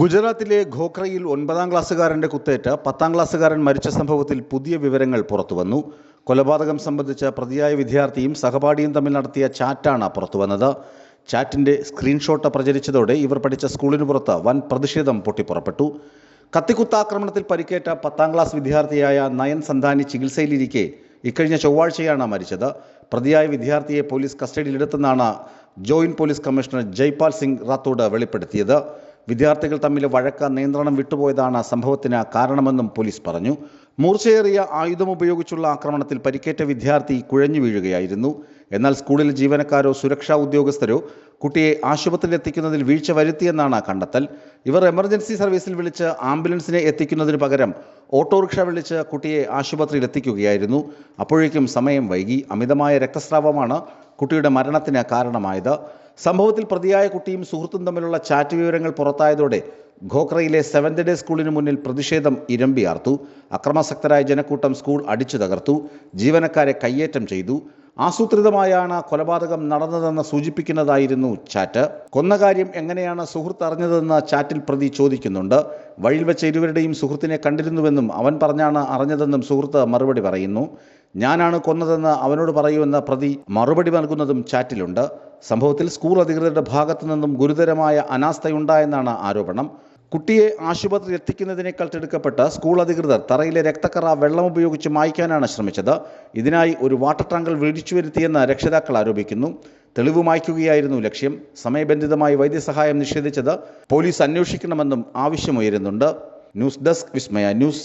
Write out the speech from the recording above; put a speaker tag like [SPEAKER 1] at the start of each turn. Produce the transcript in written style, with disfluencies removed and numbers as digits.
[SPEAKER 1] ഗുജറാത്തിലെ ഖോഖ്രയിൽ 9ാം ക്ലാസ്സുകാരന്റെ കുത്തേറ്റ് 10ാം ക്ലാസ്സുകാരൻ മരിച്ച സംഭവത്തിൽ പുതിയ വിവരങ്ങൾ പുറത്തുവന്നു. കൊലപാതകം സംബന്ധിച്ച പ്രതിയായ വിദ്യാർത്ഥിയും സഹപാഠിയും തമ്മിൽ നടത്തിയ ചാറ്റാണ് പുറത്തുവന്നത്. ചാറ്റിന്റെ സ്ക്രീൻഷോട്ട് പ്രചരിച്ചതോടെ ഇവർ പഠിച്ച സ്കൂളിന് പുറത്ത് വൻ പ്രതിഷേധം പൊട്ടിപ്പുറപ്പെട്ടു. കത്തിക്കുത്താക്രമണത്തിൽ പരിക്കേറ്റ 10ാം ക്ലാസ് വിദ്യാർത്ഥിയായ നയൻ സന്ധാനി ചികിത്സയിലിരിക്കെ ഇക്കഴിഞ്ഞ ചൊവ്വാഴ്ചയാണ് മരിച്ചത്. പ്രതിയായ വിദ്യാർത്ഥിയെ പോലീസ് കസ്റ്റഡിയിലെടുത്തെന്നാണ് joint police commissioner Jaipal Singh Rathod വെളിപ്പെടുത്തിയത്. വിദ്യാർത്ഥികൾ തമ്മിൽ വഴക്ക് നിയന്ത്രണം വിട്ടുപോയതാണ് സംഭവത്തിന് കാരണമെന്നും പോലീസ് പറഞ്ഞു. മൂർച്ചയേറിയ ആയുധം ഉപയോഗിച്ചുള്ള ആക്രമണത്തിൽ പരിക്കേറ്റ വിദ്യാർത്ഥി കുഴഞ്ഞു വീഴുകയായിരുന്നു. എന്നാൽ സ്കൂളിലെ ജീവനക്കാരോ സുരക്ഷാ ഉദ്യോഗസ്ഥരോ കുട്ടിയെ ആശുപത്രിയിൽ എത്തിക്കുന്നതിൽ വീഴ്ച വരുത്തിയെന്നാണ് കണ്ടെത്തൽ. ഇവർ എമർജൻസി സർവീസിൽ വിളിച്ച് ആംബുലൻസിനെ എത്തിക്കുന്നതിന് പകരം ഓട്ടോറിക്ഷ വിളിച്ച് കുട്ടിയെ ആശുപത്രിയിൽ എത്തിക്കുകയായിരുന്നു. അപ്പോഴേക്കും സമയം വൈകി. അമിതമായ രക്തസ്രാവമാണ് കുട്ടിയുടെ മരണത്തിന് കാരണമായത്. സംഭവത്തിൽ പ്രതിയായ കുട്ടിയും സുഹൃത്തും തമ്മിലുള്ള ചാറ്റ് വിവരങ്ങൾ പുറത്തായതോടെ ഖോഖ്രയിലെ 7th ഡേ സ്കൂളിന് മുന്നിൽ പ്രതിഷേധം ഇരമ്പിയാർത്തു. അക്രമാസക്തരായ ജനക്കൂട്ടം സ്കൂൾ അടിച്ചു തകർത്തു. ജീവനക്കാരെ കയ്യേറ്റം ചെയ്തു. ആസൂത്രിതമായാണ് കൊലപാതകം നടന്നതെന്ന് സൂചിപ്പിക്കുന്നതായിരുന്നു ചാറ്റ്. കൊന്ന കാര്യം എങ്ങനെയാണ് സുഹൃത്ത് അറിഞ്ഞതെന്ന് ചാറ്റിൽ പ്രതി ചോദിക്കുന്നുണ്ട്. വഴിയിൽ വെച്ച ഇരുവരുടെയും സുഹൃത്തിനെ കണ്ടിരുന്നുവെന്നും അവൻ പറഞ്ഞാണ് അറിഞ്ഞതെന്നും സുഹൃത്ത് മറുപടി പറയുന്നു. ഞാനാണ് കൊന്നതെന്ന് അവനോട് പറയുമെന്ന് പ്രതി മറുപടി നൽകുന്നതും ചാറ്റിലുണ്ട്. സംഭവത്തിൽ സ്കൂൾ അധികൃതരുടെ ഭാഗത്തു നിന്നും ഗുരുതരമായ അനാസ്ഥയുണ്ടായെന്നാണ് ആരോപണം. കുട്ടിയെ ആശുപത്രിയിൽ എത്തിക്കുന്നതിനേക്കാൾ തിടുക്കപ്പെട്ട് സ്കൂൾ അധികൃതർ തറയിലെ രക്തക്കറ വെള്ളം ഉപയോഗിച്ച് മായ്ക്കാനാണ് ശ്രമിച്ചത്. ഇതിനായി ഒരു വാട്ടർ ടാങ്കർ വിളിച്ചു വരുത്തിയെന്ന് രക്ഷിതാക്കൾ ആരോപിക്കുന്നു. തെളിവ് മായ്ക്കുകയായിരുന്നു ലക്ഷ്യം. സമയബന്ധിതമായി വൈദ്യസഹായം നിഷേധിച്ചത് പോലീസ് അന്വേഷിക്കണമെന്നും ആവശ്യമുയരുന്നുണ്ട്. ന്യൂസ് ഡെസ്ക് വിസ്മയ ന്യൂസ്.